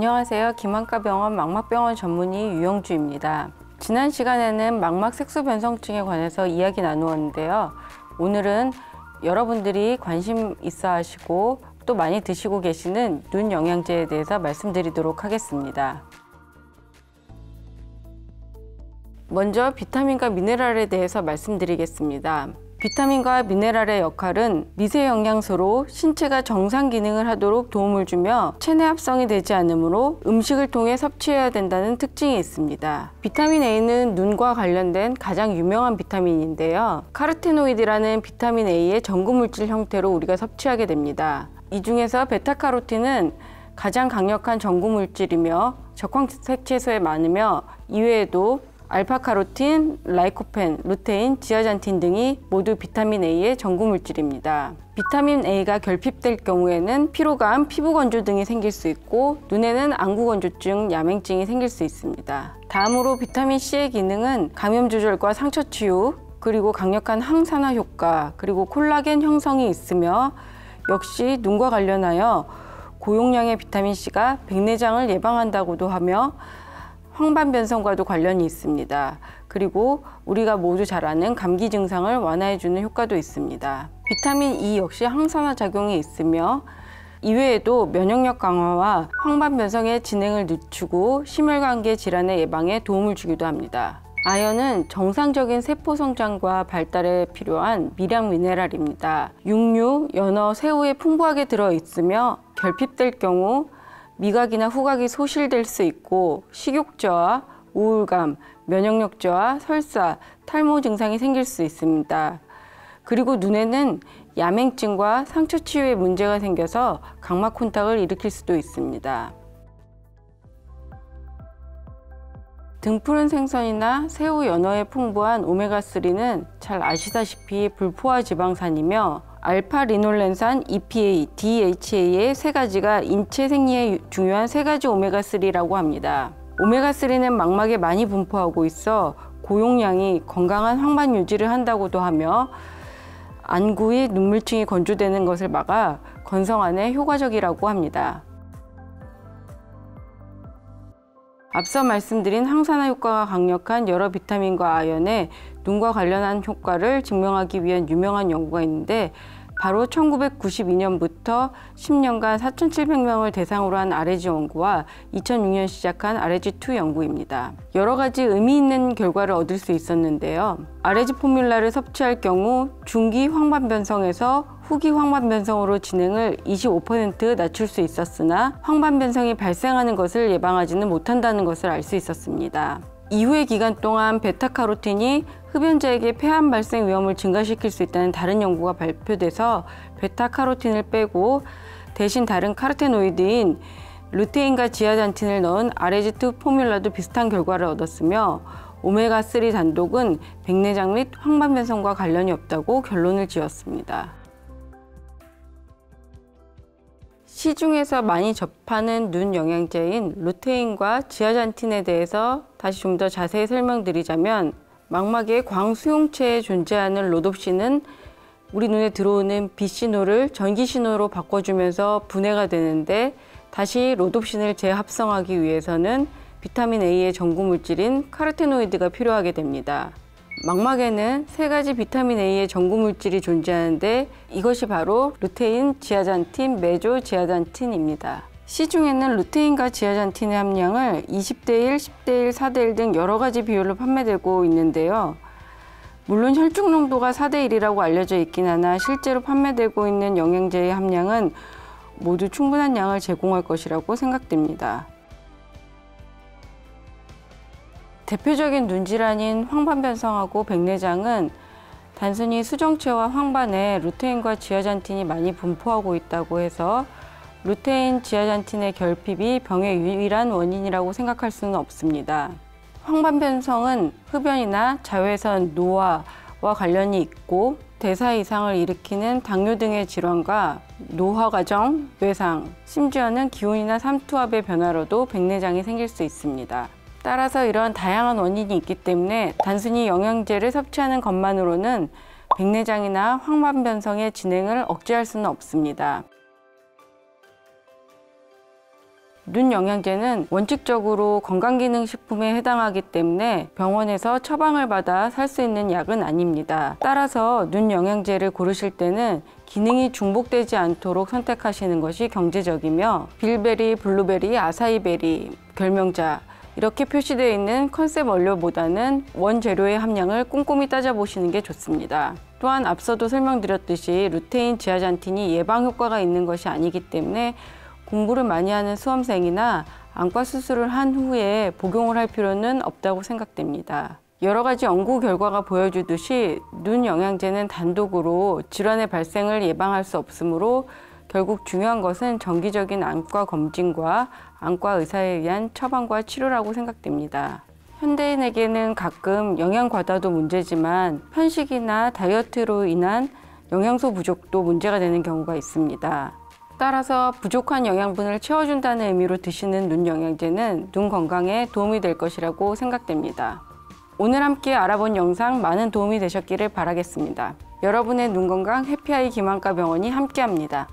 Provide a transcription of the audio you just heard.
안녕하세요. 김한과병원 망막병원 전문의 유영주입니다. 지난 시간에는 망막 색소 변성증에 관해서 이야기 나누었는데요. 오늘은 여러분들이 관심 있어 하시고 또 많이 드시고 계시는 눈 영양제에 대해서 말씀드리도록 하겠습니다. 먼저 비타민과 미네랄에 대해서 말씀드리겠습니다. 비타민과 미네랄의 역할은 미세 영양소로 신체가 정상 기능을 하도록 도움을 주며 체내 합성이 되지 않으므로 음식을 통해 섭취해야 된다는 특징이 있습니다. 비타민 A는 눈과 관련된 가장 유명한 비타민인데요. 카로테노이드라는 비타민 A의 전구물질 형태로 우리가 섭취하게 됩니다. 이 중에서 베타카로틴은 가장 강력한 전구물질이며 적황색 채소에 많으며 이외에도 알파카로틴, 라이코펜, 루테인, 지아잔틴 등이 모두 비타민 A의 전구물질입니다. 비타민 A가 결핍될 경우에는 피로감, 피부 건조 등이 생길 수 있고 눈에는 안구건조증, 야맹증이 생길 수 있습니다. 다음으로 비타민 C의 기능은 감염 조절과 상처 치유, 그리고 강력한 항산화 효과, 그리고 콜라겐 형성이 있으며 역시 눈과 관련하여 고용량의 비타민 C가 백내장을 예방한다고도 하며 황반 변성과도 관련이 있습니다. 그리고 우리가 모두 잘 아는 감기 증상을 완화해주는 효과도 있습니다. 비타민 E 역시 항산화 작용이 있으며 이외에도 면역력 강화와 황반 변성의 진행을 늦추고 심혈관계 질환의 예방에 도움을 주기도 합니다. 아연은 정상적인 세포 성장과 발달에 필요한 미량 미네랄입니다. 육류, 연어, 새우에 풍부하게 들어있으며 결핍될 경우 미각이나 후각이 소실될 수 있고 식욕저하, 우울감, 면역력 저하, 설사, 탈모 증상이 생길 수 있습니다. 그리고 눈에는 야맹증과 상처 치유에 문제가 생겨서 각막 콘탁을 일으킬 수도 있습니다. 등푸른 생선이나 새우, 연어에 풍부한 오메가3는 잘 아시다시피 불포화 지방산이며 알파 리놀렌산, EPA, DHA의 세 가지가 인체 생리에 중요한 세 가지 오메가3라고 합니다. 오메가3는 망막에 많이 분포하고 있어 고용량이 건강한 황반 유지를 한다고도 하며 안구의 눈물층이 건조되는 것을 막아 건성안에 효과적이라고 합니다. 앞서 말씀드린 항산화 효과가 강력한 여러 비타민과 아연의 눈과 관련한 효과를 증명하기 위한 유명한 연구가 있는데 바로 1992년부터 10년간 4,700명을 대상으로 한 REG 연구와 2006년 시작한 REG2 연구입니다. 여러 가지 의미 있는 결과를 얻을 수 있었는데요. REG 포뮬라를 섭취할 경우 중기 황반 변성에서 후기 황반 변성으로 진행을 25% 낮출 수 있었으나 황반 변성이 발생하는 것을 예방하지는 못한다는 것을 알 수 있었습니다. 이후의 기간 동안 베타카로틴이 흡연자에게 폐암 발생 위험을 증가시킬 수 있다는 다른 연구가 발표돼서 베타카로틴을 빼고 대신 다른 카로테노이드인 루테인과 지아잔틴을 넣은 REG2 포뮬라도 비슷한 결과를 얻었으며 오메가3 단독은 백내장 및 황반 변성과 관련이 없다고 결론을 지었습니다. 시중에서 많이 접하는 눈 영양제인 루테인과 지아잔틴에 대해서 다시 좀 더 자세히 설명드리자면 망막의 광수용체에 존재하는 로놉신은 우리 눈에 들어오는 빛신호를 전기신호로 바꿔주면서 분해가 되는데 다시 로놉신을 재합성하기 위해서는 비타민 A의 전구물질인 카로테노이드가 필요하게 됩니다. 망막에는 세 가지 비타민 A의 전구물질이 존재하는데 이것이 바로 루테인, 지아잔틴, 메조 지아잔틴입니다. 시중에는 루테인과 지아잔틴의 함량을 20대1, 10대1, 4대1 등 여러 가지 비율로 판매되고 있는데요. 물론 혈중 농도가 4대1이라고 알려져 있긴 하나 실제로 판매되고 있는 영양제의 함량은 모두 충분한 양을 제공할 것이라고 생각됩니다. 대표적인 눈질환인 황반변성하고 백내장은 단순히 수정체와 황반에 루테인과 지아잔틴이 많이 분포하고 있다고 해서 루테인, 지아잔틴의 결핍이 병의 유일한 원인이라고 생각할 수는 없습니다. 황반변성은 흡연이나 자외선, 노화와 관련이 있고 대사 이상을 일으키는 당뇨 등의 질환과 노화 과정, 뇌상, 심지어는 기온이나 삼투압의 변화로도 백내장이 생길 수 있습니다. 따라서 이런 다양한 원인이 있기 때문에 단순히 영양제를 섭취하는 것만으로는 백내장이나 황반 변성의 진행을 억제할 수는 없습니다. 눈 영양제는 원칙적으로 건강기능식품에 해당하기 때문에 병원에서 처방을 받아 살 수 있는 약은 아닙니다. 따라서 눈 영양제를 고르실 때는 기능이 중복되지 않도록 선택하시는 것이 경제적이며 빌베리, 블루베리, 아사이베리, 결명자 이렇게 표시되어 있는 컨셉 원료보다는 원재료의 함량을 꼼꼼히 따져보시는 게 좋습니다. 또한 앞서도 설명드렸듯이 루테인 지아잔틴이 예방 효과가 있는 것이 아니기 때문에 공부를 많이 하는 수험생이나 안과 수술을 한 후에 복용을 할 필요는 없다고 생각됩니다. 여러 가지 연구 결과가 보여주듯이 눈 영양제는 단독으로 질환의 발생을 예방할 수 없으므로 결국 중요한 것은 정기적인 안과 검진과 안과 의사에 의한 처방과 치료라고 생각됩니다. 현대인에게는 가끔 영양 과다도 문제지만 편식이나 다이어트로 인한 영양소 부족도 문제가 되는 경우가 있습니다. 따라서 부족한 영양분을 채워준다는 의미로 드시는 눈 영양제는 눈 건강에 도움이 될 것이라고 생각됩니다. 오늘 함께 알아본 영상 많은 도움이 되셨기를 바라겠습니다. 여러분의 눈 건강 해피아이 김한과 병원이 함께합니다.